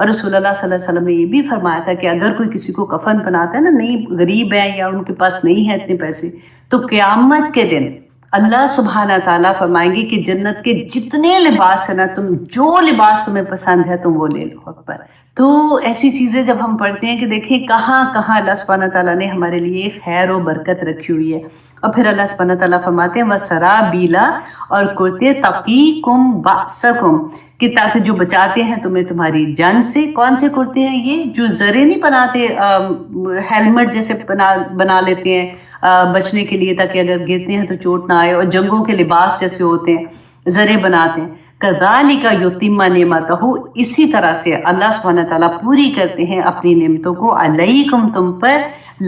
اور رسول اللہ صلی اللہ علیہ وسلم نے یہ بھی فرمایا تھا کہ اگر کوئی کسی کو کفن بناتا ہے نا، نہیں غریب ہے یا ان کے پاس نہیں ہے اتنے پیسے، تو قیامت کے دن اللہ سبحانہ تعالیٰ فرمائیں گے کہ جنت کے جتنے لباس ہیں نا، تم جو لباس تمہیں پسند ہے تم وہ لے لو۔ اکبر۔ تو ایسی چیزیں جب ہم پڑھتے ہیں کہ دیکھیں کہاں کہاں اللہ سبحانہ تعالیٰ نے ہمارے لیے خیر و برکت رکھی ہوئی ہے۔ اور پھر اللہ سبحانہ تعالیٰ فرماتے ہیں وَسَرَابِيلَ، اور کرتے تَقِيكُمْ بَأْسَكُمْ، کہ تاکہ جو بچاتے ہیں تمہیں تمہاری جنگ سے۔ کون سے کرتے ہیں یہ؟ جو زرے نہیں بناتے، ہیلمٹ جیسے بنا لیتے ہیں بچنے کے لیے تاکہ اگر گرتے ہیں تو چوٹ نہ آئے، اور جنگوں کے لباس جیسے ہوتے ہیں زرے بناتے ہیں۔ كَذَلِكَ يُتِمَّ نِعْمَتَهُ، اسی طرح سے اللہ سبحانہ تعالیٰ پوری کرتے ہیں اپنی نعمتوں کو علیکم، تم پر،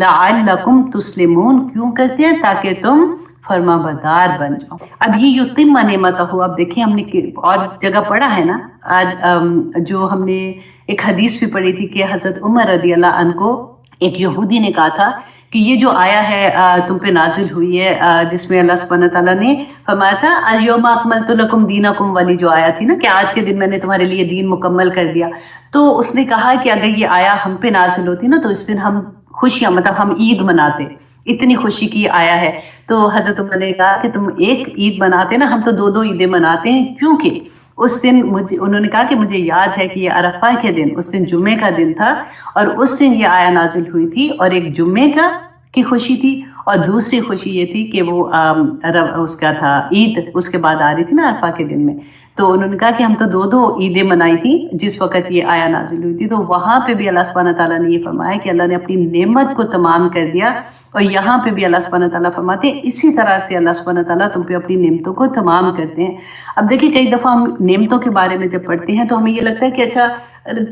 لعلکم تسلمون، کیوں کرتے ہیں؟ تاکہ تم فرما بردار بن جاؤ۔ اب یہ یتم نعمتہ، اب دیکھیں ہم نے اور جگہ پڑھا ہے نا، آج جو ہم نے ایک حدیث بھی پڑھی تھی کہ حضرت عمر رضی اللہ عنہ کو ایک یہودی نے کہا تھا کہ یہ جو آیا ہے تم پہ نازل ہوئی ہے، جس میں اللہ سبحانہ تعالیٰ نے فرمایا تھا الیوم اکملت لکم دینکم والی جو آیا تھی نا، کہ آج کے دن میں نے تمہارے لیے دین مکمل کر دیا، تو اس نے کہا کہ اگر یہ آیا ہم پہ نازل ہوتی نا تو اس دن ہم خوشیاں، مطلب ہم عید مناتے، اتنی خوشی کی آیا ہے۔ تو حضرت عمر نے کہا کہ تم ایک عید مناتے نا، ہم تو دو دو عیدیں مناتے ہیں، کیونکہ اس دن انہوں نے کہا کہ مجھے یاد ہے کہ یہ عرفہ کے دن، اس دن جمعے کا دن تھا، اور اس دن یہ آیا نازل ہوئی تھی، اور ایک جمعے کی خوشی تھی، اور دوسری خوشی یہ تھی کہ وہ اس کا تھا عید اس کے بعد آ رہی تھی نا عرفہ کے دن میں۔ تو انہوں نے کہا کہ ہم تو دو دو عیدیں منائی تھی جس وقت یہ آیا نازل ہوئی تھی۔ تو وہاں پہ بھی اللہ سبحانہ تعالیٰ نے یہ فرمایا کہ اللہ نے اپنی نعمت کو تمام کر دیا، اور یہاں پہ بھی اللہ سبحانہ تعالیٰ فرماتے ہیں اسی طرح سے اللہ سبحانہ تعالیٰ تم پہ اپنی نعمتوں کو تمام کرتے ہیں۔ اب دیکھیں کئی دفعہ ہم نعمتوں کے بارے میں جب پڑھتے ہیں تو ہمیں یہ لگتا ہے کہ اچھا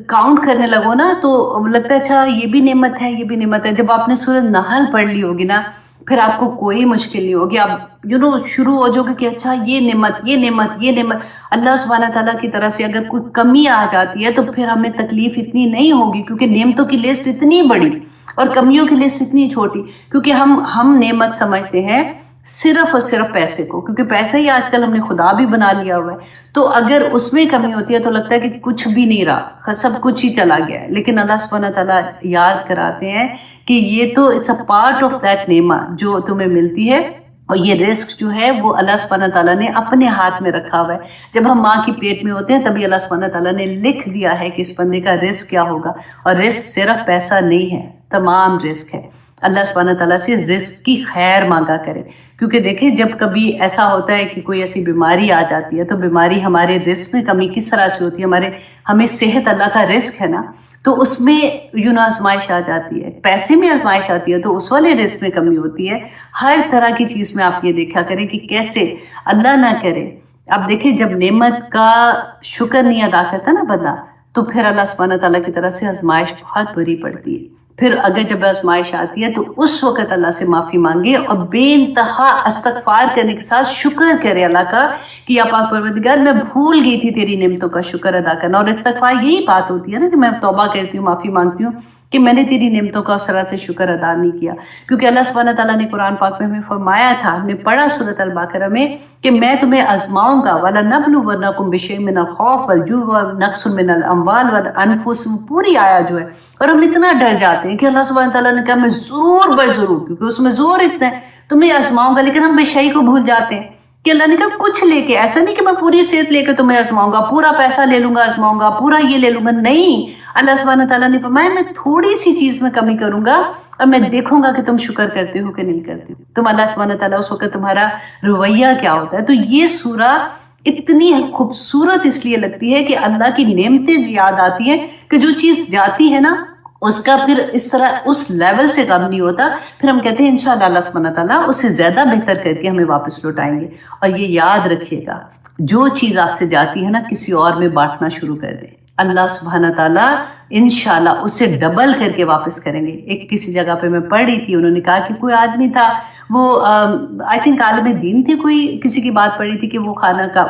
کاؤنٹ کرنے لگو نا تو لگتا ہے اچھا یہ بھی نعمت ہے، یہ بھی نعمت ہے۔ جب آپ نے سورۃ نحل پڑھ لی ہوگی نا، پھر آپ کو کوئی مشکل نہیں ہوگی، آپ شروع ہو جاؤ گے کہ اچھا یہ نعمت، یہ نعمت، یہ نعمت اللہ سبحانہ تعالیٰ کی طرف سے۔ اگر کوئی کمی آ جاتی ہے تو پھر ہمیں تکلیف اتنی نہیں ہوگی، کیونکہ نعمتوں کی لسٹ اتنی بڑی اور کمیوں کی لسٹ اتنی چھوٹی، کیونکہ ہم نعمت سمجھتے ہیں صرف اور صرف پیسے کو، کیونکہ پیسہ ہی آج کل ہم نے خدا بھی بنا لیا ہوا ہے۔ تو اگر اس میں کمی ہوتی ہے تو لگتا ہے کہ کچھ بھی نہیں رہا، سب کچھ ہی چلا گیا ہے، لیکن اللہ سبحانہ تعالیٰ یاد کراتے ہیں کہ یہ تو it's a part of that نعمت جو تمہیں ملتی ہے، اور یہ رزق جو ہے وہ اللہ سبحانہ تعالیٰ نے اپنے ہاتھ میں رکھا ہوا ہے۔ جب ہم ماں کی پیٹ میں ہوتے ہیں تبھی اللہ سبحانہ تعالیٰ نے لکھ دیا ہے کہ اس بندے کا رزق کیا ہوگا، اور رزق صرف پیسہ نہیں ہے، تمام رزق ہے۔ اللہ سبحانہ تعالیٰ سے رزق کی خیر مانگا کرے، کیونکہ دیکھیں جب کبھی ایسا ہوتا ہے کہ کوئی ایسی بیماری آ جاتی ہے تو بیماری ہمارے رزق میں کمی کس طرح سے ہوتی ہے، ہمیں صحت اللہ کا رزق ہے نا، تو اس میں آزمائش آ جاتی ہے، پیسے میں آزمائش آتی ہے تو اس والے رزق میں کمی ہوتی ہے۔ ہر طرح کی چیز میں آپ یہ دیکھا کریں کہ کیسے اللہ نہ کرے، اب دیکھیں جب نعمت کا شکر نہیں ادا کرتا نا بندہ، تو پھر اللہ سبحانہ تعالیٰ کی طرف سے آزمائش بہت بری پڑتی ہے۔ پھر اگر جب آزمائش آتی ہے تو اس وقت اللہ سے معافی مانگے، اور بے انتہا استغفار کرنے کے ساتھ شکر کرے اللہ کا کہ یا پاک پروردگار میں بھول گئی تھی تیری نعمتوں کا شکر ادا کرنا۔ اور استغفار یہی بات ہوتی ہے نا کہ میں توبہ کرتی ہوں، معافی مانگتی ہوں کہ میں نے تیری نعمتوں کا اس طرح سے شکر ادا نہیں کیا، کیونکہ اللہ سبحانہ تعالیٰ نے قرآن پاک میں ہمیں فرمایا تھا، ہم نے پڑھا سورۃ البقرہ میں کہ میں تمہیں آزماؤں گا، وَلَنَبْلُوَنَّكُمْ بِشَيْءٍ مِّنَ الْخَوْفِ وَالْجُوعِ وَنَقْصٍ مِّنَ الْأَمْوَالِ وَالْأَنفُسِ، پوری آیا جو ہے۔ اور ہم اتنا ڈر جاتے ہیں کہ اللہ سبحانہ تعالیٰ نے کہا میں ضرور بر ضرور، کیونکہ اس میں زور اتنا ہے، تمہیں آزماؤں گا، لیکن ہم بے شئی کو بھول جاتے ہیں کہ اللہ نے کہا کچھ لے کے، ایسا نہیں کہ میں پوری صحت لے کے تمہیں آزماؤں گا، پورا پیسہ لے لوں گا آزماؤں گا، پورا یہ لے لوں گا، نہیں۔ اللہ سبحانہ تعالیٰ نے فرمایا میں تھوڑی سی چیز میں کمی کروں گا، اور میں دیکھوں گا کہ تم شکر کرتے ہو کہ نہیں کرتے ہو، تم اللہ سبحانہ تعالیٰ اس وقت تمہارا رویہ کیا ہوتا ہے۔ تو یہ سورہ اتنی خوبصورت اس لیے لگتی ہے کہ اللہ کی نعمتیں یاد آتی ہیں کہ جو چیز جاتی ہے نا اس کا پھر اس طرح اس لیول سے کم نہیں ہوتا، پھر ہم کہتے ہیں انشاءاللہ اللہ سبحانہ تعالیٰ اس سے زیادہ بہتر کر کے ہمیں واپس لوٹائیں گے۔ اور یہ یاد رکھیے گا جو چیز آپ سے جاتی ہے نا کسی اور میں بانٹنا شروع کر دیں، اللہ سبحانہ تعالیٰ انشاءاللہ اسے ڈبل کر کے واپس کریں گے۔ ایک کسی جگہ پہ میں پڑھ رہی تھی، انہوں نے کہا کہ کوئی آدمی تھا، وہ آئی تھنک عالم دین تھی، کوئی کسی کی بات پڑھی تھی کہ وہ خانہ کا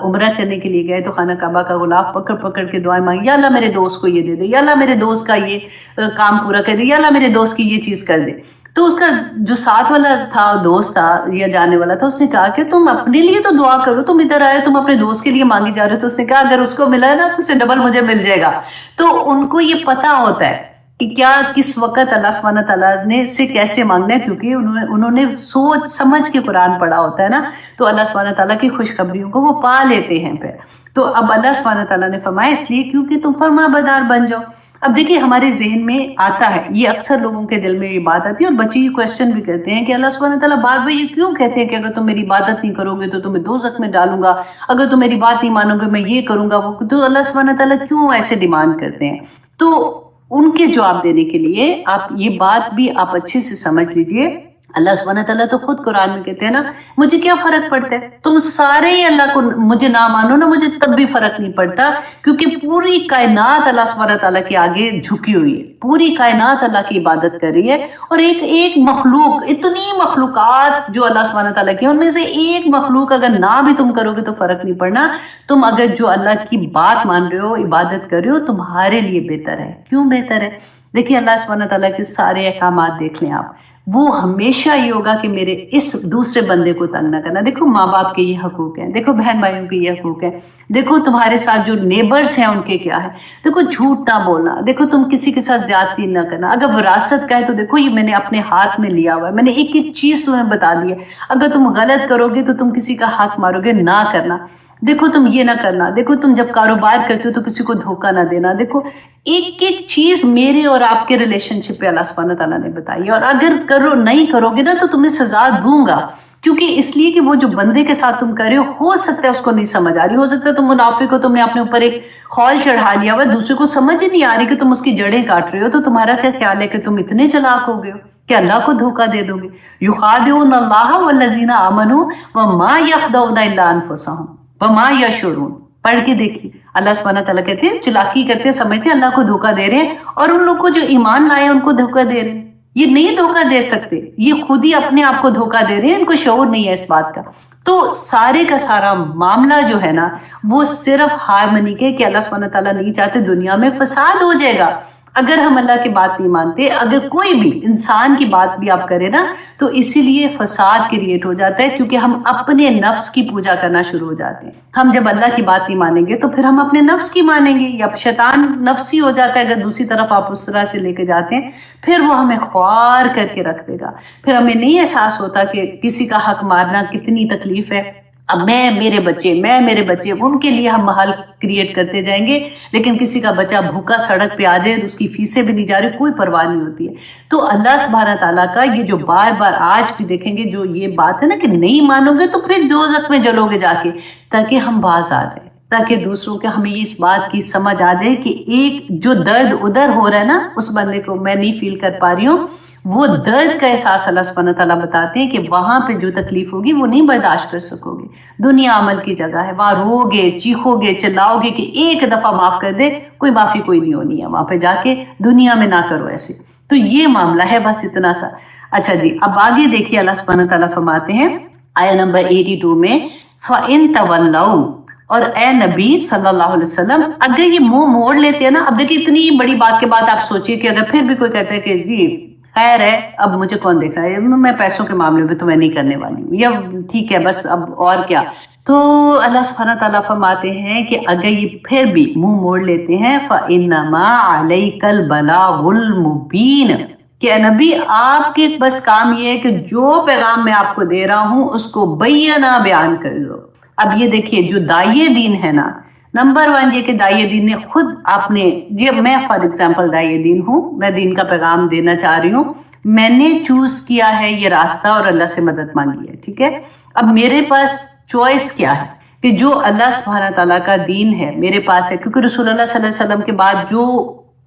عمرہ کرنے کے لیے گئے تو خانہ کعبہ کا غلاف پکڑ پکڑ کے دعائیں مانگی، یا اللہ میرے دوست کو یہ دے دے، یا اللہ میرے دوست کا یہ کام پورا کر دے، یا اللہ میرے دوست کی یہ چیز کر دے۔ تو اس کا جو ساتھ والا تھا دوست تھا یا جانے والا تھا، اس نے کہا کہ تم اپنے لیے تو دعا کرو، تم ادھر آئے تم اپنے دوست کے لیے مانگی جا رہے ہو. تو اس نے کہا اگر اس کو ملا ہے نا تو اسے ڈبل مجھے مل جائے گا. تو ان کو یہ پتا ہوتا ہے کہ کیا کس وقت اللہ سبحانہ تعالیٰ نے سے کیسے مانگنا ہے، کیونکہ انہوں نے سوچ سمجھ کے قرآن پڑھا ہوتا ہے نا. تو اللہ سبحانہ تعالیٰ کی خوشخبریوں کو وہ پا لیتے ہیں پھر. تو اب اللہ سبحانہ تعالیٰ نے فرمایا اس لیے کیونکہ تم فرما بردار بن جاؤ. اب دیکھیے ہمارے ذہن میں آتا ہے، یہ اکثر لوگوں کے دل میں یہ بات آتی ہے، اور بچے یہ کوشچن بھی کرتے ہیں کہ اللہ سبحانہ تعالیٰ بار بار یہ کیوں کہتے ہیں کہ اگر تم میری عبادت نہیں کرو گے تو تمہیں دوزخ میں ڈالوں گا، اگر تم میری بات نہیں مانو گے میں یہ کروں گا وہ. تو اللہ سبحانہ تعالیٰ کیوں ایسے ڈیمانڈ کرتے ہیں؟ تو ان کے جواب دینے کے لیے آپ یہ بات بھی آپ اچھے سے سمجھ لیجئے. اللہ سبحانہ تعالیٰ تو خود قرآن میں کہتے ہیں نا مجھے کیا فرق پڑتا ہے، تم سارے ہی اللہ کو مجھے نہ مانو نا، مجھے تب بھی فرق نہیں پڑتا، کیونکہ پوری کائنات اللہ سبحانہ تعالیٰ کے آگے جھکی ہوئی ہے، پوری کائنات اللہ کی عبادت کر رہی ہے. اور ایک مخلوق، اتنی مخلوقات جو اللہ سبحانہ تعالیٰ کی، ان میں سے ایک مخلوق اگر نہ بھی تم کرو گے تو فرق نہیں پڑنا. تم اگر جو اللہ کی بات مان رہے ہو، عبادت کر رہے ہو، تمہارے لیے بہتر ہے. کیوں بہتر ہے؟ دیکھیے اللہ سبحانہ تعالیٰ کے سارے احکامات دیکھ لیں آپ، وہ ہمیشہ یہ ہوگا کہ میرے اس دوسرے بندے کو تنگ نہ کرنا. دیکھو ماں باپ کے یہ حقوق ہیں، دیکھو بہن بھائیوں کے یہ حقوق ہیں، دیکھو تمہارے ساتھ جو نیبرز ہیں ان کے کیا ہے، دیکھو جھوٹ نہ بولنا، دیکھو تم کسی کے ساتھ زیادتی نہ کرنا. اگر وراثت کا ہے تو دیکھو یہ میں نے اپنے ہاتھ میں لیا ہوا ہے، میں نے ایک ایک چیز تمہیں بتا دی ہے. اگر تم غلط کرو گے تو تم کسی کا حق مارو گے، نہ کرنا. دیکھو تم یہ نہ کرنا، دیکھو تم جب کاروبار کرتے ہو تو کسی کو دھوکہ نہ دینا. دیکھو ایک ایک چیز میرے اور آپ کے ریلیشن شپ پہ اللہ سبحانہ تعالیٰ نے بتائی ہے، اور اگر نہیں کرو گے نا تو تمہیں سزا دوں گا. کیونکہ اس لیے کہ وہ جو بندے کے ساتھ تم کر رہے ہو سکتا ہے اس کو نہیں سمجھ آ رہی، ہو سکتا ہے تم منافق ہو، تم نے اپنے اوپر ایک خول چڑھا لیا ہوا، دوسرے کو سمجھ ہی نہیں آ رہی کہ تم اس کی جڑیں کاٹ رہے ہو. تو تمہارا کیا خیال ہے کہ تم اتنے چلاک ہو گئے ہو کہ اللہ کو دھوکہ دے دو گے؟ یخادعون اللہ والذین آمنوا وما یخدعون الا انفسهم وما یشعرون. پڑھ کے دیکھیے اللہ سبحانہ تعالیٰ کہتے ہیں چلاکی کرتے سمجھتے اللہ کو دھوکہ دے رہے ہیں، اور ان لوگوں کو جو ایمان لائے ان کو دھوکہ دے رہے ہیں. یہ نہیں دھوکہ دے سکتے، یہ خود ہی اپنے آپ کو دھوکہ دے رہے ہیں، ان کو شعور نہیں ہے اس بات کا. تو سارے کا سارا معاملہ جو ہے نا وہ صرف ہارمنی کے کہ اللہ سبحانہ تعالیٰ نہیں چاہتے دنیا میں فساد ہو جائے گا. اگر ہم اللہ کی بات نہیں مانتے، اگر کوئی بھی انسان کی بات بھی آپ کریں نا تو اسی لیے فساد کریٹ ہو جاتا ہے، کیونکہ ہم اپنے نفس کی پوجا کرنا شروع ہو جاتے ہیں. ہم جب اللہ کی بات نہیں مانیں گے تو پھر ہم اپنے نفس کی مانیں گے، یا شیطان نفسی ہو جاتا ہے اگر دوسری طرف آپ اس طرح سے لے کے جاتے ہیں، پھر وہ ہمیں خوار کر کے رکھ دے گا. پھر ہمیں نہیں احساس ہوتا کہ کسی کا حق مارنا کتنی تکلیف ہے. اب میں میرے بچے ان کے لیے ہم محل کریٹ کرتے جائیں گے، لیکن کسی کا بچہ بھوکا سڑک پہ آ جائے اس کی فیسیں بھی نہیں جا رہی، کوئی پرواہ نہیں ہوتی ہے. تو اللہ سبحانہ تعالیٰ کا یہ جو بار بار آج بھی دیکھیں گے جو یہ بات ہے نا کہ نہیں مانو گے تو پھر دوزخ میں جلو گے جا کے، تاکہ ہم باز آ جائیں، تاکہ دوسروں کے ہمیں اس بات کی سمجھ آ جائے کہ ایک جو درد ادھر ہو رہا ہے نا اس بندے کو میں نہیں فیل کر پا رہی ہوں، وہ درد کا احساس اللہ سبحانہ تعالیٰ بتاتے ہیں کہ وہاں پہ جو تکلیف ہوگی وہ نہیں برداشت کر سکو گے. دنیا عمل کی جگہ ہے، وہاں رو گے چیخو گے چلاؤ گے کہ ایک دفعہ معاف کر دے، کوئی معافی کوئی نہیں ہونی ہے وہاں پہ جا کے. دنیا میں نہ کرو ایسے. تو یہ معاملہ ہے، بس اتنا سا. اچھا جی اب آگے دیکھیے اللہ سبحانہ تعالیٰ فرماتے ہیں آیہ نمبر 82 میں فَإِن تَوَلَّوْا، اور اے نبی صلی اللہ علیہ وسلم اگر یہ منہ موڑ لیتے ہیں نا. اب دیکھیے اتنی بڑی بات کے بعد آپ سوچئے کہ اگر پھر بھی کوئی کہتا ہے کہ جی خیر ہے اب مجھے کون دیکھ رہا ہے، میں پیسوں کے معاملے میں تو میں نہیں کرنے والی ہوں، یا ٹھیک ہے بس اب اور کیا. تو اللہ سبحانہ تعالیٰ فرماتے ہیں کہ اگر یہ پھر بھی منہ موڑ لیتے ہیں فَإِنَّمَا عَلَيْكَ الْبَلَاغُ الْمُبِينُ، کہ نبی آپ کے بس کام یہ ہے کہ جو پیغام میں آپ کو دے رہا ہوں اس کو بینہ بیان کر دو. اب یہ دیکھیے جو داعیے دین ہے نا، نمبر 1 یہ کہ داعیے دین نے خود آپ نے، یہ میں فار ایگزامپل داعیے دین ہوں، میں دین کا پیغام دینا چاہ رہی ہوں، میں نے چوز کیا ہے یہ راستہ اور اللہ سے مدد مانگی ہے، ٹھیک ہے. اب میرے پاس چوائس کیا ہے کہ جو اللہ سبحانہ تعالیٰ کا دین ہے میرے پاس ہے، کیونکہ رسول اللہ صلی اللہ علیہ وسلم کے بعد جو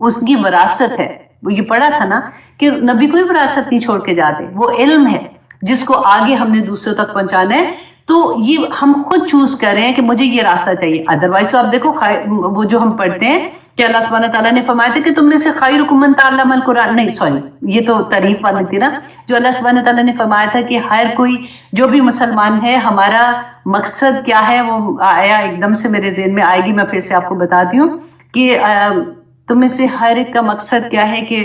اس کی وراثت ہے وہ یہ پڑھا تھا نا کہ نبی کوئی وراثت نہیں چھوڑ کے جاتے، وہ علم ہے جس کو آگے ہم نے دوسروں تک پہنچانا ہے. تو یہ ہم خود چوز کر رہے ہیں کہ مجھے یہ راستہ چاہیے. ادروائز تو آپ دیکھو وہ جو ہم پڑھتے ہیں کہ اللہ سبحانہ تعالیٰ نے فرمایا تھا کہ تم میں سے خیرکم من تعلم القرآن، نہیں سوری یہ تو تعریف والی تھی نا، جو اللہ سبحانہ تعالیٰ نے فرمایا تھا کہ ہر کوئی جو بھی مسلمان ہے ہمارا مقصد کیا ہے، وہ آیا ایک دم سے میرے ذہن میں آئے گی، میں پھر سے آپ کو بتاتی ہوں کہ تم میں سے ہر ایک کا مقصد کیا ہے کہ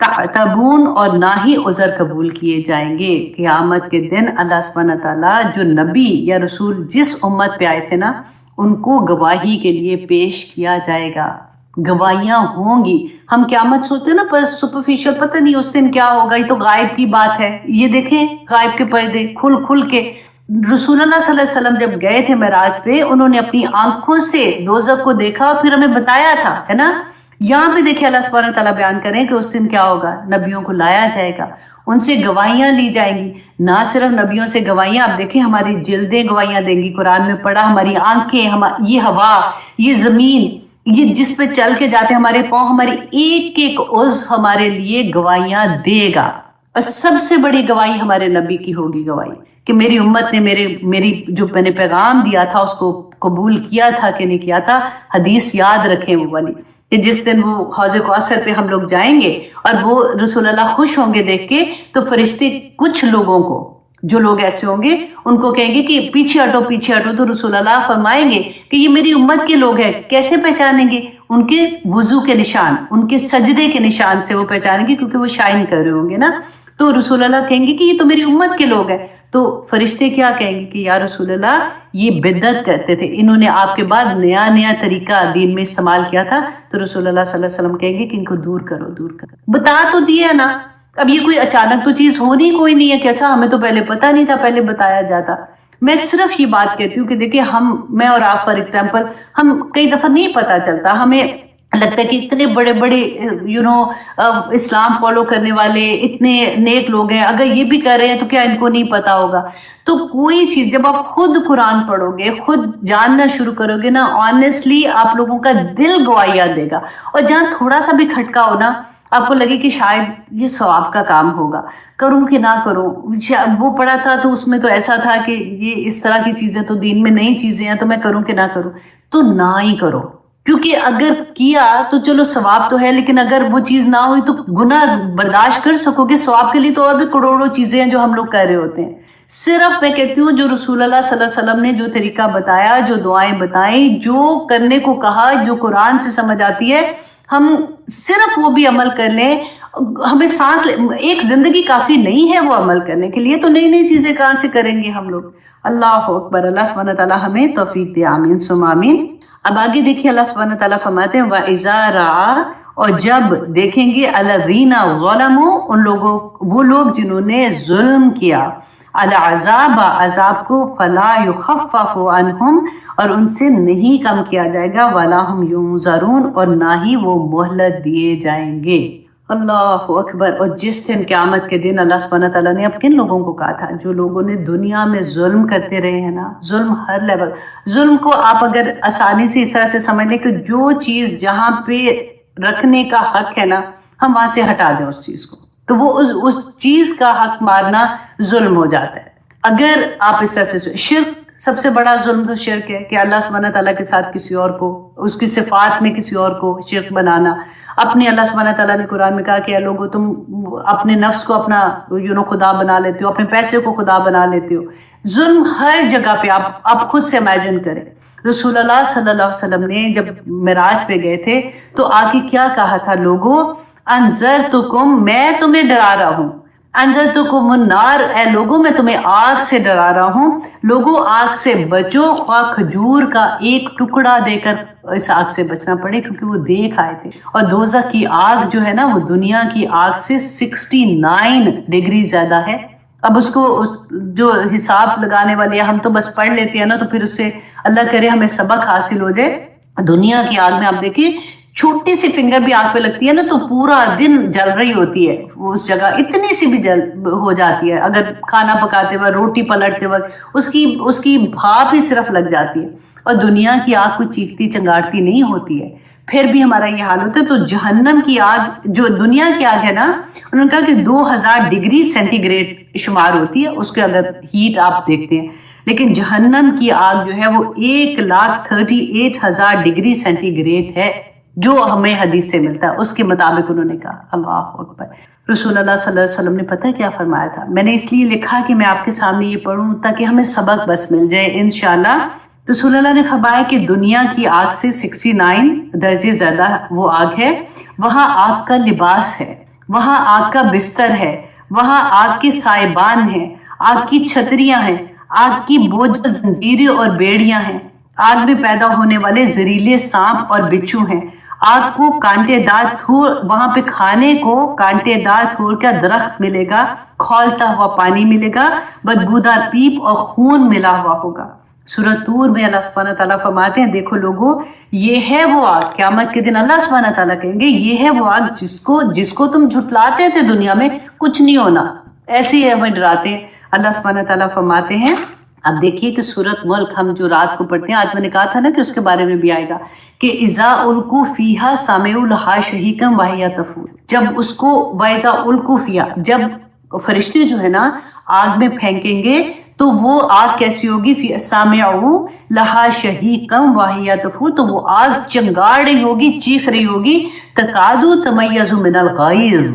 تعتبون اور نہ ہی عذر قبول کیے جائیں گے۔ قیامت کے دن اللہ سبحانہ تعالیٰ جو نبی یا رسول جس امت پہ آئے تھے نا ان کو گواہی کے لیے پیش کیا جائے گا، گواہیاں ہوں گی۔ ہم قیامت سوچتے ہیں نا پر سپرفیشل، پتہ نہیں اس دن کیا ہوگا، یہ تو غائب کی بات ہے۔ یہ دیکھیں غائب کے پردے کھل کھل کے رسول اللہ صلی اللہ علیہ وسلم جب گئے تھے معراج پہ، انہوں نے اپنی آنکھوں سے دوزخ کو دیکھا اور پھر ہمیں بتایا تھا، ہے نا۔ یہاں پہ دیکھیں اللہ سبحانہ تعالیٰ بیان کریں کہ اس دن کیا ہوگا، نبیوں کو لایا جائے گا، ان سے گواہیاں لی جائیں گی۔ نہ صرف نبیوں سے گواہیاں، آپ دیکھیں ہماری جلدیں گواہیاں دیں گی، قرآن میں پڑھا، ہماری آنکھیں، یہ ہوا، یہ زمین، یہ جس پہ چل کے جاتے ہیں ہمارے پاؤں، ہماری ایک ایک عضو ہمارے لیے گواہیاں دے گا۔ اور سب سے بڑی گواہی ہمارے نبی کی ہوگی، گواہی کہ میری امت نے میری جو میں نے پیغام دیا تھا اس کو قبول کیا تھا کہ نہیں کیا تھا۔ حدیث یاد رکھیں وہ والی کہ جس دن وہ حوض کوثر پہ ہم لوگ جائیں گے اور وہ رسول اللہ خوش ہوں گے دیکھ کے، تو فرشتے کچھ لوگوں کو، جو لوگ ایسے ہوں گے ان کو کہیں گے کہ پیچھے ہٹو پیچھے ہٹو، تو رسول اللہ فرمائیں گے کہ یہ میری امت کے لوگ ہیں۔ کیسے پہچانیں گے؟ ان کے وضو کے نشان، ان کے سجدے کے نشان سے وہ پہچانیں گے، کیونکہ وہ شائن کر رہے ہوں گے نا۔ تو رسول اللہ کہیں گے کہ یہ تو میری امت کے لوگ ہیں۔ تو فرشتے کیا کہیں گے کہ یا رسول اللہ یہ بدعت کرتے تھے، انہوں نے آپ کے بعد نیا طریقہ دین میں استعمال کیا تھا۔ تو رسول اللہ صلی اللہ علیہ وسلم کہیں گے کہ ان کو دور کرو دور کرو، بتا تو دیا نا۔ اب یہ کوئی اچانک تو چیز ہونی کوئی نہیں ہے کہ اچھا ہمیں تو پہلے پتہ نہیں تھا، پہلے بتایا جاتا۔ میں صرف یہ بات کہتی ہوں کہ دیکھیں میں اور آپ فار ایگزامپل، ہم کئی دفعہ نہیں پتہ چلتا، ہمیں لگتا ہے کہ اتنے بڑے بڑے اسلام فالو کرنے والے اتنے نیک لوگ ہیں، اگر یہ بھی کر رہے ہیں تو کیا ان کو نہیں پتا ہوگا؟ تو کوئی چیز جب آپ خود قرآن پڑھو گے، خود جاننا شروع کرو گے نا، آنیسٹلی آپ لوگوں کا دل گواہیاں دے گا۔ اور جہاں تھوڑا سا بھی کھٹکا ہو نا، آپ کو لگے کہ شاید یہ ثواب کا کام ہوگا، کروں کہ نہ کروں، وہ پڑھا تھا تو اس میں تو ایسا تھا کہ یہ اس طرح کی چیزیں تو دین میں نئی چیزیں ہیں، تو میں کروں کہ نہ کروں، تو نہ ہی کرو۔ کیونکہ اگر کیا تو چلو ثواب تو ہے، لیکن اگر وہ چیز نہ ہوئی تو گناہ برداشت کر سکو گے، ثواب کے لیے تو اور بھی کروڑوں چیزیں ہیں جو ہم لوگ کر رہے ہوتے ہیں۔ صرف میں کہتی ہوں جو رسول اللہ صلی اللہ علیہ وسلم نے جو طریقہ بتایا، جو دعائیں بتائیں، جو کرنے کو کہا، جو قرآن سے سمجھ آتی ہے، ہم صرف وہ بھی عمل کر لیں۔ ہمیں ایک زندگی کافی نہیں ہے وہ عمل کرنے کے لیے، تو نئی چیزیں کہاں سے کریں گے ہم لوگ؟ اللہ اکبر، اللہ سبحانہ تعالیٰ ہمیں توفیق دے، آمین ثم آمین۔ اب آگے دیکھیے اللہ سبحانہ تعالیٰ فرماتے ہیں وَإِذَا رَأَى، اور جب دیکھیں گے الَّذِينَ ظَلَمُوا، ان لوگوں، وہ لوگ جنہوں نے ظلم کیا، العذاب، عذاب کو، فَلَا يُخَفَّفُ عَنْهُمْ، اور ان سے نہیں کم کیا جائے گا، وَلَا هُمْ يُنظَرُونَ، اور نہ ہی وہ مہلت دیے جائیں گے۔ اللہ اکبر۔ اور جس دن قیامت کے دن اللہ سبحانہ تعالیٰ نے اب کن لوگوں کو کہا تھا؟ جو لوگوں نے دنیا میں ظلم کرتے رہے ہیں نا، ظلم ہر لیول، ظلم کو آپ اگر آسانی سے اس طرح سے سمجھ لیں کہ جو چیز جہاں پہ رکھنے کا حق ہے نا، ہم وہاں سے ہٹا دیں اس چیز کو، تو وہ اس چیز کا حق مارنا ظلم ہو جاتا ہے۔ اگر آپ اس طرح سے، شرک سب سے بڑا ظلم تو شرک ہے کہ اللہ سبحانہ تعالیٰ کے ساتھ کسی اور کو، اس کی صفات میں کسی اور کو شرک بنانا۔ اپنے اللہ سبحانہ تعالیٰ نے قرآن میں کہا کہ اے لوگوں، تم اپنے نفس کو اپنا خدا بنا لیتے ہو، اپنے پیسے کو خدا بنا لیتے ہو۔ ظلم ہر جگہ پہ، آپ خود سے امیجن کریں۔ رسول اللہ صلی اللہ علیہ وسلم نے جب معراج پہ گئے تھے تو آ کے کیا کہا تھا؟ لوگوں، انذرتکم، میں تمہیں ڈرا رہا ہوں، انذرتکم النار، اے لوگوں میں تمہیں آگ سے ڈرا رہا ہوں، لوگوں آگ سے بچو، خواہ کھجور کا ایک ٹکڑا دے کر اس آگ سے بچنا پڑے، کیونکہ وہ دیکھ آئے تھے۔ اور دوزخ کی آگ جو ہے نا، وہ دنیا کی آگ سے 69 ڈگری زیادہ ہے۔ اب اس کو جو حساب لگانے والے، ہم تو بس پڑھ لیتے ہیں نا، تو پھر اس سے اللہ کرے ہمیں سبق حاصل ہو جائے۔ دنیا کی آگ میں آپ دیکھیں، چھوٹی سی فنگر بھی آگ پہ لگتی ہے نا تو پورا دن جل رہی ہوتی ہے وہ، اس جگہ اتنی سی بھی جل ہو جاتی ہے، اگر کھانا پکاتے وقت، روٹی پلٹتے وقت اس کی بھاپ ہی صرف لگ جاتی ہے۔ اور دنیا کی آگ کوئی چیختی چنگاڑتی نہیں ہوتی ہے، پھر بھی ہمارا یہ حال ہوتا ہے۔ تو جہنم کی آگ، جو دنیا کی آگ ہے نا، انہوں نے کہا کہ 2000 ڈگری سینٹی گریڈ شمار ہوتی ہے اس کے، اگر ہیٹ آپ دیکھتے ہیں، لیکن جہنم کی آگ جو ہے وہ 1,38,000 ڈگری سینٹی گریڈ ہے، جو ہمیں حدیث سے ملتا ہے، اس کے مطابق انہوں نے کہا۔ اللہ اکبر۔ رسول اللہ صلی اللہ علیہ وسلم نے پتہ کیا فرمایا تھا؟ میں نے اس لیے لکھا کہ میں آپ کے سامنے یہ پڑھوں تاکہ ہمیں سبق بس مل جائے انشاءاللہ۔ رسول اللہ نے فرمایا کہ دنیا کی آگ سے 69 درجے زیادہ وہ آگ ہے، وہاں آگ کا لباس ہے، وہاں آگ کا بستر ہے، وہاں آگ کے سائبان ہیں، آگ کی چھتریاں ہیں، آگ کی بوجھل زنجیریں اور بیڑیاں ہیں، آگ میں پیدا ہونے والے زہریلے سانپ اور بچھو ہیں، آگ کو کانٹے دار تھور، وہاں پہ کھانے کو کانٹے دار تھور کا درخت ملے گا، کھولتا ہوا پانی ملے گا، بدبودار پیپ اور خون ملا ہوا ہوگا۔ سورۃ طور میں اللہ سبحانہ تعالیٰ فرماتے ہیں دیکھو لوگو، یہ ہے وہ آگ، قیامت کے دن اللہ سبحانہ تعالیٰ کہیں گے یہ ہے وہ آگ جس کو تم جھٹلاتے تھے دنیا میں، کچھ نہیں ہونا، ایسے ہی ہمیں ڈراتے ہیں۔ اللہ سبحانہ تعالیٰ فرماتے ہیں، اب دیکھیے کہ سورۃ ملک ہم جو رات کو پڑھتے ہیں، آج میں نے کہا تھا نا کہ اس کے بارے میں بھی آئے گا کہ اذا القوا فیہا سمعوا لہا شہیقا وہی تفور، جب اس کو وَإِذَا أُلْقُوا فِيهَا، جب فرشتے جو ہے نا آگ میں پھینکیں گے تو وہ آگ کیسی ہوگی، سامعوا لہا شہیقا وہی تفور، تو وہ آگ چنگاڑ رہی ہوگی، چیخ رہی ہوگی، تکاد تمیز من الغیظ،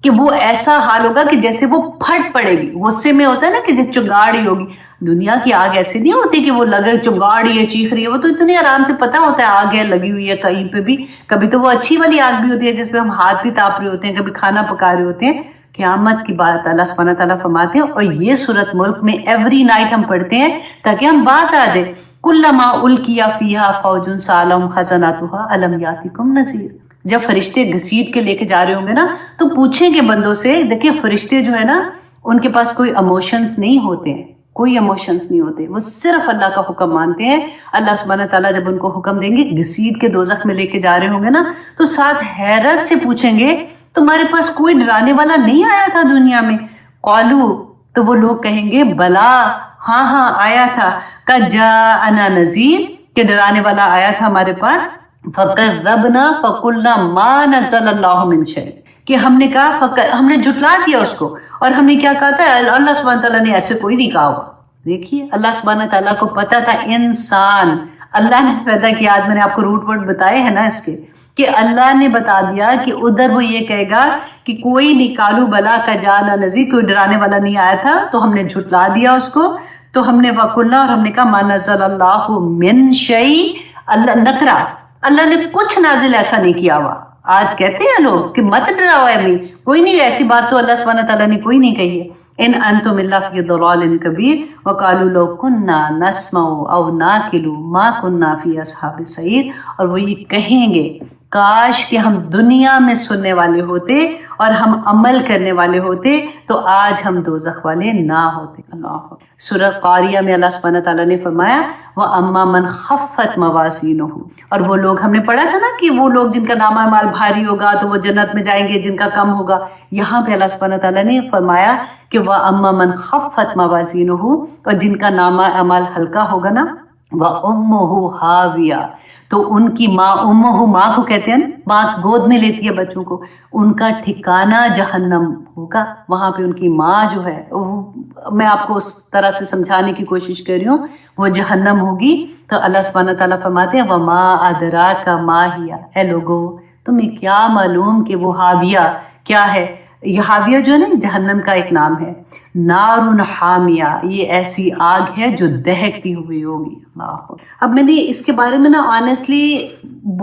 کہ وہ ایسا حال ہوگا کہ جیسے وہ پھٹ پڑے گی، غصے میں ہوتا ہے نا کہ جیسے چنگاڑ رہی ہوگی۔ دنیا کی آگ ایسے نہیں ہوتی کہ وہ لگے چنگاڑ رہی ہے، چیخ رہی ہے، وہ تو اتنی آرام سے پتہ ہوتا ہے آگ ہے لگی ہوئی ہے کہیں پہ بھی۔ کبھی تو وہ اچھی والی آگ بھی ہوتی ہے جس پہ ہم ہاتھ بھی تاپ رہے ہوتے ہیں، کبھی کھانا پکا رہے ہوتے ہیں۔ قیامت کی بات اللہ سبحانہ تعالیٰ فرماتے ہیں، اور یہ سورۃ ملک میں ایوری نائٹ ہم پڑھتے ہیں تاکہ ہم باز آ جائیں، کلما القی فیہا فوج سألہم خزنتہا الم یاتکم نذیر، جب فرشتے گھسیٹ کے لے کے جا رہے ہوں گے نا تو پوچھیں گے بندوں سے، دیکھیں فرشتے جو ہے نا ان کے پاس کوئی ایموشنز نہیں ہوتے ہیں، کوئی ایموشنز نہیں ہوتے، وہ صرف اللہ کا حکم مانتے ہیں۔ اللہ سبحانہ تعالیٰ جب ان کو حکم دیں گے گھسیٹ کے دوزخ میں لے کے جا رہے ہوں گے نا تو ساتھ حیرت سے پوچھیں گے تمہارے پاس کوئی ڈرانے والا نہیں آیا تھا دنیا میں؟ قالو، تو وہ لوگ کہیں گے بلا، ہاں ہاں آیا تھا، قد جاءنا نذیر، کہ ڈرانے والا آیا تھا ہمارے پاس، فَكَذَّبْنَا فَقُلْنَا مَا نَزَّلَ اللَّهُ مِن شَيْءٍ، کہ ہم نے کہا ہم نے جھٹلا دیا اس کو، اور ہم نے کیا کہا تھا، اللہ سبحانہ تعالیٰ نے ایسے کوئی نہیں کہا ہوا۔ دیکھیے اللہ سبحانہ تعالیٰ کو پتا تھا انسان اللہ نے پیدا کیا، آج میں نے آپ کو روٹ ورڈ بتائے ہیں نا اس کے، کہ اللہ نے بتا دیا کہ ادھر وہ یہ کہے گا کہ کوئی نہیں، کالو بلا کا جانا نذیر، کوئی ڈرانے والا نہیں آیا تھا، تو ہم نے جھٹلا دیا اس کو، تو ہم نے وقلنا، اور ہم نے کہا ما نزل اللہ من شیء، اللہ نکرا، اللہ نے کچھ نازل ایسا نہیں کیا ہوا۔ آج کہتے ہیں لوگ کہ مت ڈراؤ ہمیں، کوئی نہیں، ایسی بات تو اللہ سبحانہ تعالیٰ نے کوئی نہیں کہی ہے۔ ان انتم الا فی ضلال کبیر وقالوا لو کنا نسمع او ناقل ما کنا فی اصحاب السعیر، اور وہ یہ کہیں گے کاش کہ ہم دنیا میں سننے والے ہوتے اور ہم عمل کرنے والے ہوتے تو آج ہم دوزخ والے نہ ہوتے۔ اللہ، سورہ قاریہ میں اللہ سبحانہ تعالیٰ نے فرمایا وَأَمَّا مَنْ خَفَّتْ مَوَازِينُهُ، اور وہ لوگ ہم نے پڑھا تھا نا کہ وہ لوگ جن کا نامہ اعمال بھاری ہوگا تو وہ جنت میں جائیں گے، جن کا کم ہوگا۔ یہاں پہ اللہ سبحانہ تعالیٰ نے فرمایا کہ وَأَمَّا مَنْ خَفَّتْ مَوَازِينُهُ، اور جن کا نامہ اعمال ہلکا ہوگا نا، وَأُمُّهُ هَاوِيَةٌ، تو ان کی ماں، امہ ماں کو کہتے ہیں نا، ماں گود میں لیتی ہے بچوں کو، ان کا ٹھکانہ جہنم ہوگا، وہاں پہ ان کی ماں جو ہے، میں آپ کو اس طرح سے سمجھانے کی کوشش کر رہی ہوں، وہ جہنم ہوگی۔ تو اللہ سبحانہ تعالیٰ فرماتے ہیں وَمَا أَدْرَاكَ مَا هِيَ، اے لوگو تمہیں کیا معلوم کہ وہ حاویہ کیا ہے۔ یہ حاویہ جو ہے نا جہنم کا ایک نام ہے، نارن حامیہ، یہ ایسی آگ ہے جو دہکتی ہوئی ہوگی۔ اللہ، اب میں نے اس کے بارے میں نا آنیسٹلی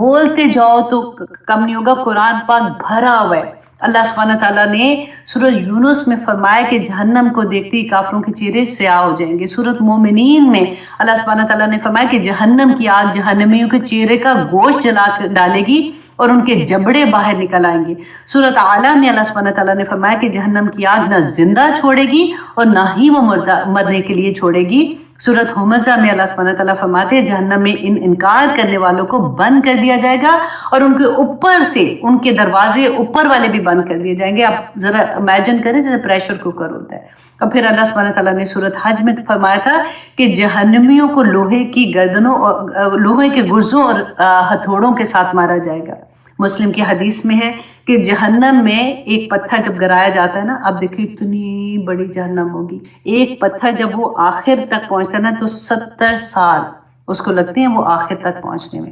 بولتے جاؤ تو کم نہیں ہوگا، قرآن پاک بھرا ہوا ہے۔ اللہ سبحانہ تعالیٰ نے سورہ یونس میں فرمایا کہ جہنم کو دیکھتے ہی کافروں کے چہرے سیاہ ہو جائیں گے۔ سورۃ مومنین میں اللہ سبحانہ تعالیٰ نے فرمایا کہ جہنم کی آگ جہنمیوں کے چہرے کا گوشت جلا کر ڈالے گی اور ان کے جبڑے باہر نکل آئیں گے۔ سورۃ اعلیٰ میں اللہ سبحانہ تعالیٰ نے فرمایا کہ جہنم کی آگ نہ زندہ چھوڑے گی اور نہ ہی وہ مرنے کے لیے چھوڑے گی۔ سورۃ ہمزہ میں اللہ سبحانہ تعالیٰ فرماتے ہیں جہنم میں انکار کرنے والوں کو بند کر دیا جائے گا اور ان کے اوپر سے ان کے دروازے اوپر والے بھی بند کر دیے جائیں گے۔ آپ ذرا امیجن کریں جیسے پریشر کوکر ہوتا ہے۔ اور پھر اللہ سبحانہ تعالیٰ نے سورۃ حج میں فرمایا تھا کہ جہنمیوں کو لوہے کی گردنوں اور لوہے کے گرزوں اور ہتھوڑوں کے ساتھ مارا جائے گا۔ مسلم کی حدیث میں ہے کہ جہنم میں ایک پتھر جب گرایا جاتا ہے نا، اب دیکھیں اتنی بڑی جہنم ہوگی، ایک پتھر جب وہ آخر تک پہنچتا ہے نا تو 70 سال اس کو لگتے ہیں وہ آخر تک پہنچنے میں۔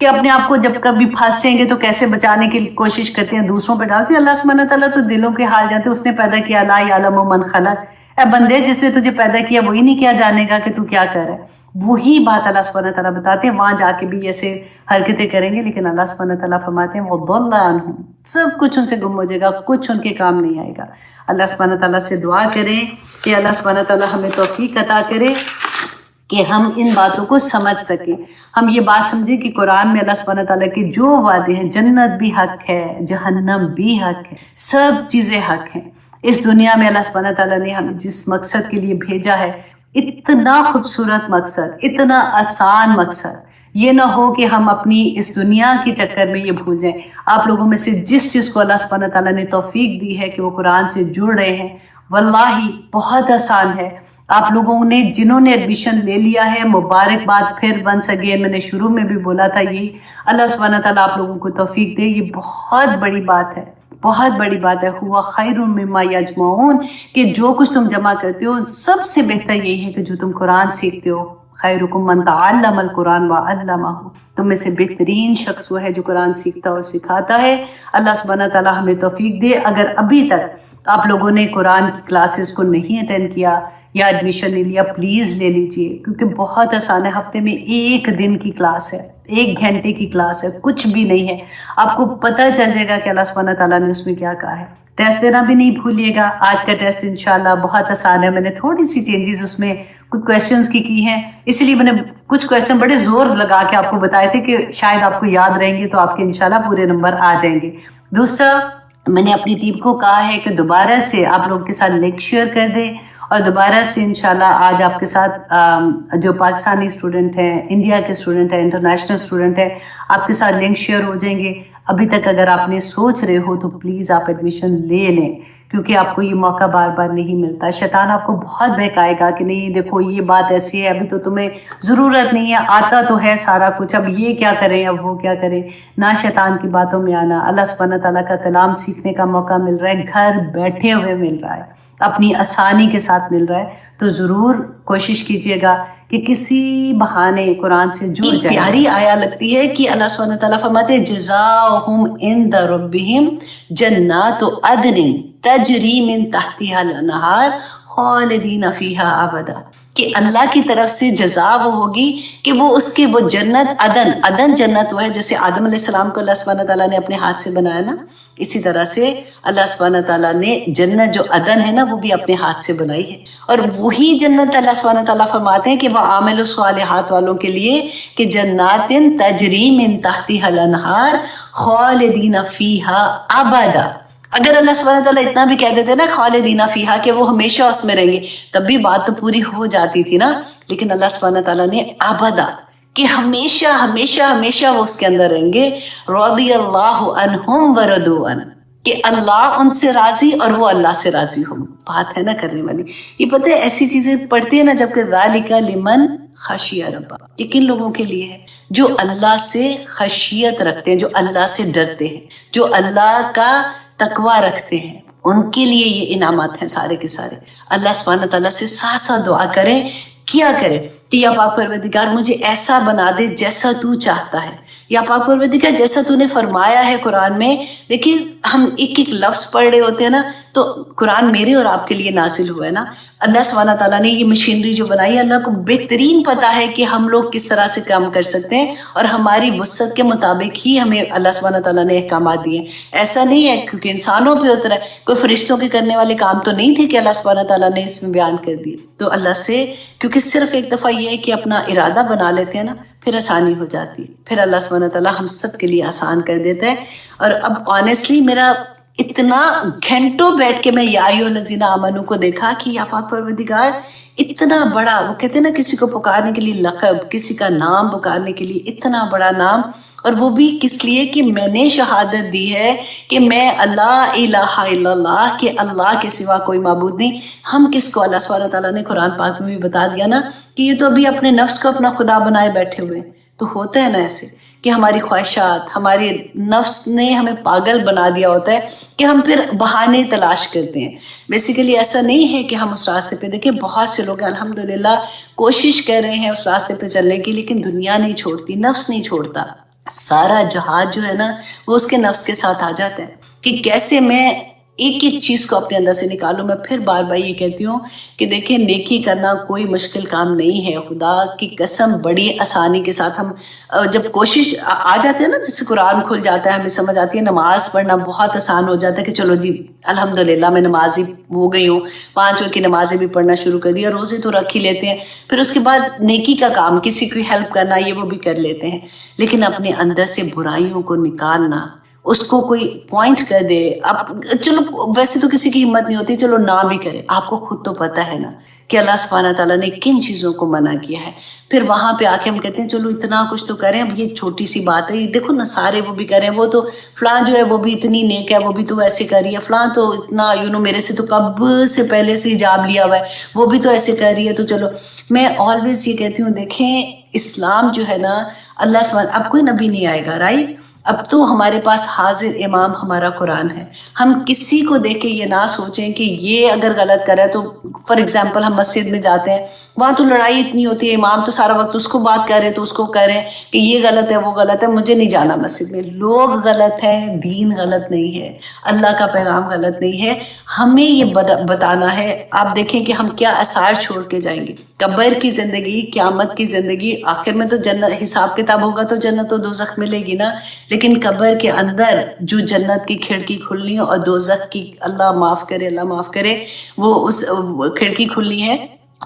کہ اپنے آپ کو جب کبھی پھنسیں گے تو کیسے بچانے کی کوشش کرتے ہیں، دوسروں پہ ڈالتے ہیں۔ اللہ سبحانہ تعالیٰ تو دلوں کے حال جانتے ہیں، اس نے پیدا کیا، لا یعلم من خلق، اے بندے جس نے تجھے پیدا کیا وہی نہیں کیا جانے گا کہ تو کیا کر رہا ہے۔ وہی بات اللہ سبحانہ تعالیٰ بتاتے ہیں، وہاں جا کے بھی ایسے حرکتیں کریں گے، لیکن اللہ سبحانہ تعالیٰ فرماتے ہیں وَضَلَّ عَنْهُمْ، سب کچھ ان سے گم ہو جائے گا، کچھ ان کے کام نہیں آئے گا۔ اللہ سبحانہ تعالیٰ سے دعا کریں کہ اللہ سبحانہ تعالیٰ ہمیں توفیق عطا کرے کہ ہم ان باتوں کو سمجھ سکیں، ہم یہ بات سمجھیں کہ قرآن میں اللہ سبحانہ تعالیٰ کے جو وعدے ہیں، جنت بھی حق ہے، جہنم بھی حق ہے، سب چیزیں حق ہیں۔ اس دنیا میں اللہ سبحانہ تعالیٰ نے ہمیں جس مقصد کے لیے بھیجا ہے، اتنا خوبصورت مقصد، اتنا آسان مقصد، یہ نہ ہو کہ ہم اپنی اس دنیا کے چکر میں یہ بھول جائیں۔ آپ لوگوں میں سے جس چیز کو اللہ سبحانہ تعالیٰ نے توفیق دی ہے کہ وہ قرآن سے جڑ رہے ہیں، واللہ بہت آسان ہے۔ آپ لوگوں نے جنہوں نے ایڈمیشن لے لیا ہے، مبارکباد، پھر ونس اگین، میں نے شروع میں بھی بولا تھا، یہی اللہ سبحانہ تعالیٰ آپ لوگوں کو توفیق دے، یہ بہت بڑی بات ہے، بہت بڑی بات ہے۔ ہوا خیر مما یجمعون، کہ جو کچھ تم جمع کرتے ہو سب سے بہتر یہی ہے کہ جو تم قرآن سیکھتے ہو۔ خیرکم من تعلم القرآن وعلمہ، تم میں سے بہترین شخص وہ ہے جو قرآن سیکھتا اور سکھاتا ہے۔ اللہ سبحانہ تعالیٰ ہمیں توفیق دے۔ اگر ابھی تک آپ لوگوں نے قرآن کی کلاسز کو نہیں اٹینڈ کیا یا ایڈمیشن لے لیا، پلیز لے لیجئے، کیونکہ بہت آسان ہے۔ ہفتے میں 1 دن کی کلاس ہے، 1 گھنٹے کی کلاس ہے، کچھ بھی نہیں ہے۔ آپ کو پتہ چل جائے گا کہ اللہ سبحانہ تعالیٰ نے اس میں کیا کہا ہے۔ ٹیسٹ دینا بھی نہیں بھولیے گا۔ آج کا ٹیسٹ انشاءاللہ بہت آسان ہے، میں نے تھوڑی سی چینجز اس میں کچھ کویشچنز کی ہیں، اسی لیے میں نے کچھ کویشچن بڑے زور لگا کے آپ کو بتائے تھے کہ شاید آپ کو یاد رہیں گے، تو آپ کے انشاءاللہ پورے نمبر آ جائیں گے۔ دوسرا، میں نے اپنی ٹیم کو کہا ہے کہ دوبارہ سے آپ لوگوں کے ساتھ لنک شیئر کر دیں، اور دوبارہ سے انشاءاللہ آج آپ کے ساتھ جو پاکستانی اسٹوڈنٹ ہیں، انڈیا کے اسٹوڈنٹ ہیں، انٹرنیشنل اسٹوڈنٹ ہیں، آپ کے ساتھ لنک شیئر ہو جائیں گے۔ ابھی تک اگر آپ نے سوچ رہے ہو تو پلیز آپ ایڈمیشن لے لیں، کیونکہ آپ کو یہ موقع بار بار نہیں ملتا۔ شیطان آپ کو بہت بہکائے گا کہ نہیں دیکھو یہ بات ایسی ہے، ابھی تو تمہیں ضرورت نہیں ہے، آتا تو ہے سارا کچھ، اب یہ کیا کریں، اب وہ کیا کریں۔ نہ شیطان کی باتوں میں آنا، اللہ سبحانہ تعالیٰ کا کلام سیکھنے کا موقع مل رہا ہے، گھر بیٹھے ہوئے مل رہا ہے، اپنی آسانی کے ساتھ مل رہا ہے، تو ضرور کوشش کیجیے گا کہ کسی بہانے قرآن سے جڑ جائیں۔ پیاری آیا لگتی ہے کہ اللہ سبحانہ تعالیٰ فرماتے ہیں جزاؤہم عند ربہم جنات عدن تجری من تحتها الانہار خالدین فیہا ابدا، کہ اللہ کی طرف سے جزا وہ ہوگی کہ وہ اس کے وہ جنت، عدن جنت وہ ہے، جیسے آدم علیہ السلام کو اللہ سبحانہ تعالیٰ نے اپنے ہاتھ سے بنایا نا، اسی طرح سے اللہ سبحانہ تعالیٰ نے جنت جو عدن ہے نا وہ بھی اپنے ہاتھ سے بنائی ہے۔ اور وہی جنت اللہ سبحانہ تعالیٰ فرماتے ہیں کہ وہ عامل الصالحات والوں کے لیے کہ جنات تجری من تحتها الانہار خالدین فیہا ابدا۔ اگر اللہ سبحانہ تعالیٰ اتنا بھی کہہ دیتے نا خالدین فیہا کہ وہ ہمیشہ اس میں رہیں گے، تب بھی بات تو پوری ہو جاتی تھی نا، لیکن اللہ سبحانہ تعالیٰ نے ابدا کہ ہمیشہ ہمیشہ ہمیشہ وہ اس کے اندر رہیں گے۔ رضی اللہ عنہم ورضوا عنہ، کہ اللہ ان سے راضی اور وہ اللہ سے راضی ہوں۔ بات ہے نا کرنے والی۔ یہ پتہ ہے ایسی چیزیں پڑھتے ہیں نا، جبکہ ذالک لمن خشی ربہ، یہ کن لوگوں کے لیے ہے؟ جو اللہ سے خشیت رکھتے ہیں، جو اللہ سے ڈرتے ہیں، جو اللہ کا تقوی رکھتے ہیں، ان کے لیے یہ انعامات ہیں سارے کے سارے۔ اللہ سبحانہ تعالیٰ سے ساتھ ساتھ دعا کریں، کیا کریں کہ یا پاک پروردگار مجھے ایسا بنا دے جیسا تو چاہتا ہے، یا پاک پروردگار جیسا تو نے فرمایا ہے قرآن میں۔ دیکھیے ہم ایک ایک لفظ پڑھ رہے ہوتے ہیں نا، تو قرآن میرے اور آپ کے لیے نازل ہوا ہے نا۔ اللہ سبحانہ تعالیٰ نے یہ مشینری جو بنائی ہے، اللہ کو بہترین پتہ ہے کہ ہم لوگ کس طرح سے کام کر سکتے ہیں، اور ہماری وسعت کے مطابق ہی ہمیں اللہ سبحانہ تعالیٰ نے احکامات دیے ہیں۔ ایسا نہیں ہے کیونکہ انسانوں پہ اترا ہے، کوئی فرشتوں کے کرنے والے کام تو نہیں تھے کہ اللہ سبحانہ تعالیٰ نے اس میں بیان کر دیے۔ تو اللہ سے کیونکہ صرف ایک دفعہ یہ ہے کہ اپنا ارادہ بنا لیتے ہیں نا، پھر آسانی ہو جاتی ہے، پھر اللہ سبحانہ تعالیٰ ہم سب کے لیے آسان کر دیتا ہے۔ اور اب آنیسٹلی میرا اتنا گھنٹوں بیٹھ کے میں یا ایھا الذین آمنو کو دیکھا کہ یا پاک پروردگار اتنا بڑا، وہ کہتے ہیں نا کسی کو پکارنے کے لیے لقب، کسی کا نام پکارنے کے لیے اتنا بڑا نام، اور وہ بھی کس لیے کہ میں نے شہادت دی ہے کہ میں اللہ الہ الا اللہ، کہ اللہ کے سوا کوئی معبود نہیں۔ ہم کس کو اللہ سبحانہ تعالیٰ نے قرآن پاک میں بھی بتا دیا نا کہ یہ تو ابھی اپنے نفس کو اپنا خدا بنائے بیٹھے ہوئے ہیں۔ تو ہوتا ہے نا ایسے کہ ہماری خواہشات، ہمارے نفس نے ہمیں پاگل بنا دیا ہوتا ہے کہ ہم پھر بہانے تلاش کرتے ہیں۔ بیسیکلی ایسا نہیں ہے کہ ہم اس راستے پہ، دیکھیں بہت سے لوگ الحمدللہ کوشش کر رہے ہیں اس راستے پہ چلنے کی، لیکن دنیا نہیں چھوڑتی، نفس نہیں چھوڑتا۔ سارا جہاد جو ہے نا وہ اس کے نفس کے ساتھ آ جاتا ہے کہ کیسے میں ایک ایک چیز کو اپنے اندر سے نکالوں. میں پھر بار بار یہ کہتی ہوں کہ دیکھیں نیکی کرنا کوئی مشکل کام نہیں ہے. خدا کی قسم بڑی آسانی کے ساتھ ہم جب کوشش آ جاتے ہیں نا, جس سے قرآن کھل جاتا ہے, ہمیں سمجھ آتی ہے, نماز پڑھنا بہت آسان ہو جاتا ہے کہ چلو جی الحمدللہ میں نمازی ہو گئی ہوں, 5 وقت کی نمازیں بھی پڑھنا شروع کر دیا, روزے تو رکھ ہی لیتے ہیں, پھر اس کے بعد نیکی کا کام کسی کی ہیلپ کرنا یہ وہ بھی کر لیتے ہیں. لیکن اپنے اندر سے برائیوں کو نکالنا, اس کو کوئی پوائنٹ کر دے, اب چلو ویسے تو کسی کی ہمت نہیں ہوتی, چلو نہ بھی کرے, آپ کو خود تو پتہ ہے نا کہ اللہ سبحانہ تعالیٰ نے کن چیزوں کو منع کیا ہے. پھر وہاں پہ آ کے ہم کہتے ہیں چلو اتنا کچھ تو کریں, اب یہ چھوٹی سی بات ہے, دیکھو نا سارے وہ بھی کریں, وہ تو فلاں جو ہے وہ بھی اتنی نیک ہے, وہ بھی تو ایسے کر رہی ہے, فلاں تو اتنا میرے سے تو کب سے پہلے سے حجاب لیا ہوا ہے, وہ بھی تو ایسے کر رہی ہے, تو چلو. میں آلویز یہ کہتی ہوں دیکھیں اسلام جو ہے نا, اللہ سبحانہ, اب کوئی نبی نہیں آئے گا, رائٹ, اب تو ہمارے پاس حاضر امام ہمارا قرآن ہے. ہم کسی کو دیکھ کے یہ نہ سوچیں کہ یہ اگر غلط کرے تو, فار ایگزامپل ہم مسجد میں جاتے ہیں, وہاں تو لڑائی اتنی ہوتی ہے, امام تو سارا وقت اس کو بات کر رہے تو اس کو کہہ رہے ہیں کہ یہ غلط ہے وہ غلط ہے, مجھے نہیں جانا مسجد میں. لوگ غلط ہیں, دین غلط نہیں ہے, اللہ کا پیغام غلط نہیں ہے. ہمیں یہ بتانا ہے. آپ دیکھیں کہ ہم کیا آثار چھوڑ کے جائیں گے, قبر کی زندگی, قیامت کی زندگی, آخر میں تو جنت, حساب کتاب ہوگا تو جنت و دوزخ ملے گی نا, لیکن قبر کے اندر جو جنت کی کھڑکی کھلنی اور دوزخ کی, اللہ معاف کرے, وہ اس کھڑکی کھلنی ہے,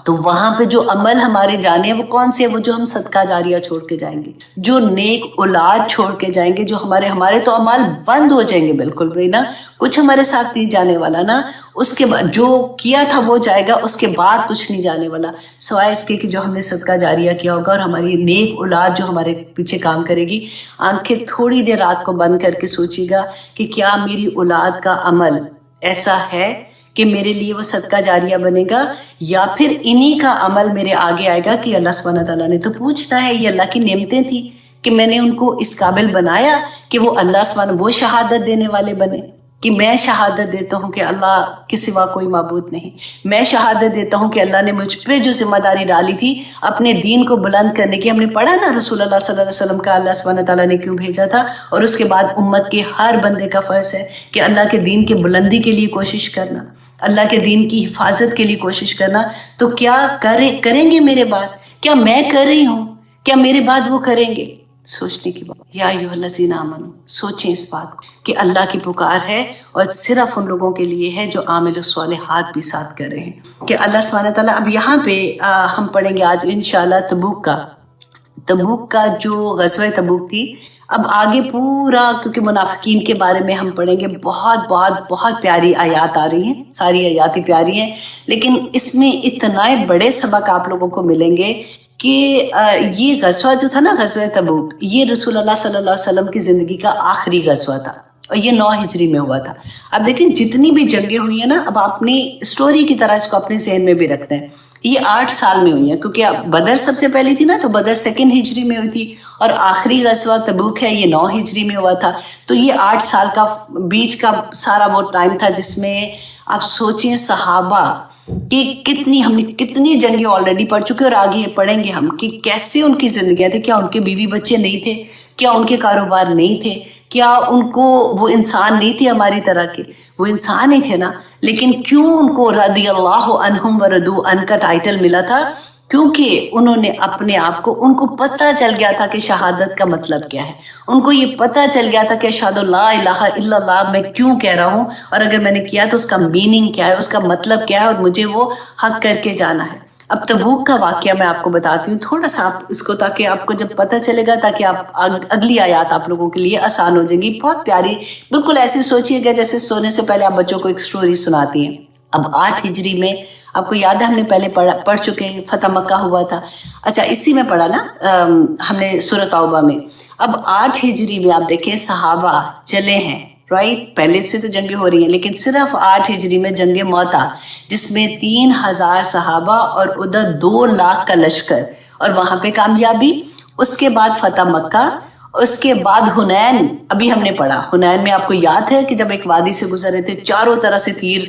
تو وہاں پہ جو عمل ہمارے جانے ہیں وہ کون سے ہیں؟ وہ جو ہم صدقہ جاریہ چھوڑ کے جائیں گے, جو نیک اولاد چھوڑ کے جائیں گے, جو ہمارے تو عمل بند ہو جائیں گے بالکل بھی نا, کچھ ہمارے ساتھ نہیں جانے والا نا. اس کے بعد جو کیا تھا وہ جائے گا, اس کے بعد کچھ نہیں جانے والا سوائے اس کے کہ جو ہم نے صدقہ جاریہ کیا ہوگا, اور ہماری نیک اولاد جو ہمارے پیچھے کام کرے گی. آنکھیں تھوڑی دیر رات کو بند کر کے سوچیے گا کہ کیا میری اولاد کا عمل ایسا ہے کہ میرے لیے وہ صدقہ جاریہ بنے گا, یا پھر انہی کا عمل میرے آگے آئے گا کہ اللہ سبحانہ تعالیٰ نے تو پوچھتا ہے, یہ اللہ کی نعمتیں تھیں کہ میں نے ان کو اس قابل بنایا کہ وہ اللہ سبحانہ وہ شہادت دینے والے بنے, کہ میں شہادت دیتا ہوں کہ اللہ کے سوا کوئی معبود نہیں. میں شہادت دیتا ہوں کہ اللہ نے مجھ پہ جو ذمہ داری ڈالی تھی اپنے دین کو بلند کرنے کی, ہم نے پڑھا نا رسول اللہ صلی اللہ علیہ وسلم کا اللہ سبحانہ تعالیٰ نے کیوں بھیجا تھا, اور اس کے بعد امت کے ہر بندے کا فرض ہے کہ اللہ کے دین کی بلندی کے لیے کوشش کرنا, اللہ کے دین کی حفاظت کے لیے کوشش کرنا. تو کیا کریں گے میرے بعد, کیا میں کر رہی ہوں, کیا میرے بعد وہ کریں گے؟ سوچنے کی بات. یا ایھا الذین آمنوا, سوچیں اس بات کو کہ اللہ کی پکار ہے اور صرف ان لوگوں کے لیے ہے جو عامل الصالحات بھی ساتھ کر رہے ہیں, کہ اللہ سبحانہ تعالیٰ. اب یہاں پہ ہم پڑھیں گے آج انشاءاللہ تبوک کا جو غزوہ تبوک تھی. اب آگے پورا, کیونکہ منافقین کے بارے میں ہم پڑھیں گے, بہت بہت بہت پیاری آیات آ رہی ہیں, ساری آیات ہی پیاری ہیں, لیکن اس میں اتنے بڑے سبق آپ لوگوں کو ملیں گے کہ یہ غزوہ جو تھا نا, غزوہ تبوک, یہ رسول اللہ صلی اللہ علیہ وسلم کی زندگی کا آخری غزوہ تھا, اور یہ 9 ہجری میں ہوا تھا. اب دیکھیں جتنی بھی جنگیں ہوئی ہیں نا, اب آپ اپنی اسٹوری کی طرح اس کو اپنے ذہن میں بھی رکھتے ہیں, یہ 8 سال میں ہوئی ہیں, کیونکہ بدر سب سے پہلی تھی نا, تو بدر 2 ہجری میں ہوئی تھی, اور آخری غزوہ تبوک ہے یہ 9 ہجری میں ہوا تھا. تو یہ 8 سال کا بیچ کا سارا وہ ٹائم تھا جس میں آپ سوچیں صحابہ کہ ہم نے کتنی جنگیں آلریڈی پڑھ چکے, اور آگے پڑھیں گے ہم کہ کیسے ان کی زندگیاں تھیں. کیا ان کے بیوی بچے نہیں تھے, کیا ان کے کاروبار نہیں تھے, کیا ان کو وہ انسان نہیں تھے ہماری طرح کے, وہ انسان ہی تھے نا, لیکن کیوں ان کو رضی اللہ عنہم ورضوا عنہ کا ٹائٹل ملا تھا؟ کیونکہ انہوں نے اپنے آپ کو, ان کو پتہ چل گیا تھا کہ شہادت کا مطلب کیا ہے, ان کو یہ پتہ چل گیا تھا کہ اشہد لا الہ الا اللہ میں کیوں کہہ رہا ہوں, اور اگر میں نے کیا تو اس کا میننگ کیا ہے, اس کا مطلب کیا ہے, اور مجھے وہ حق کر کے جانا ہے. اب تبوک کا واقعہ میں آپ کو بتاتی ہوں تھوڑا سا, آپ اس کو تاکہ آپ کو جب پتہ چلے گا, تاکہ آپ اگلی آیات آپ لوگوں کے لیے آسان ہو جائیں گی. بہت پیاری, بالکل ایسے سوچیے گا جیسے سونے سے پہلے آپ بچوں کو ایک سٹوری سناتی ہیں. اب 8 ہجری میں آپ کو یاد ہے ہم نے پہلے پڑھ چکے, فتح مکہ ہوا تھا. اچھا اسی میں پڑھا نا ہم نے سورۃ توبہ میں. اب 8 ہجری میں آپ دیکھیں صحابہ چلے ہیں, رائٹ, پہلے سے تو جنگیں ہو رہی ہیں, لیکن صرف 8 ہجری میں جنگ موتا, جس میں 3000 صحابہ اور ادھر 2 لاکھ کا لشکر, اور وہاں پہ کامیابی. اس کے بعد فتح مکہ, اس کے بعد حنین. ابھی ہم نے پڑھا حنین میں, آپ کو یاد ہے کہ جب ایک وادی سے گزر رہے تھے, چاروں طرح سے تیر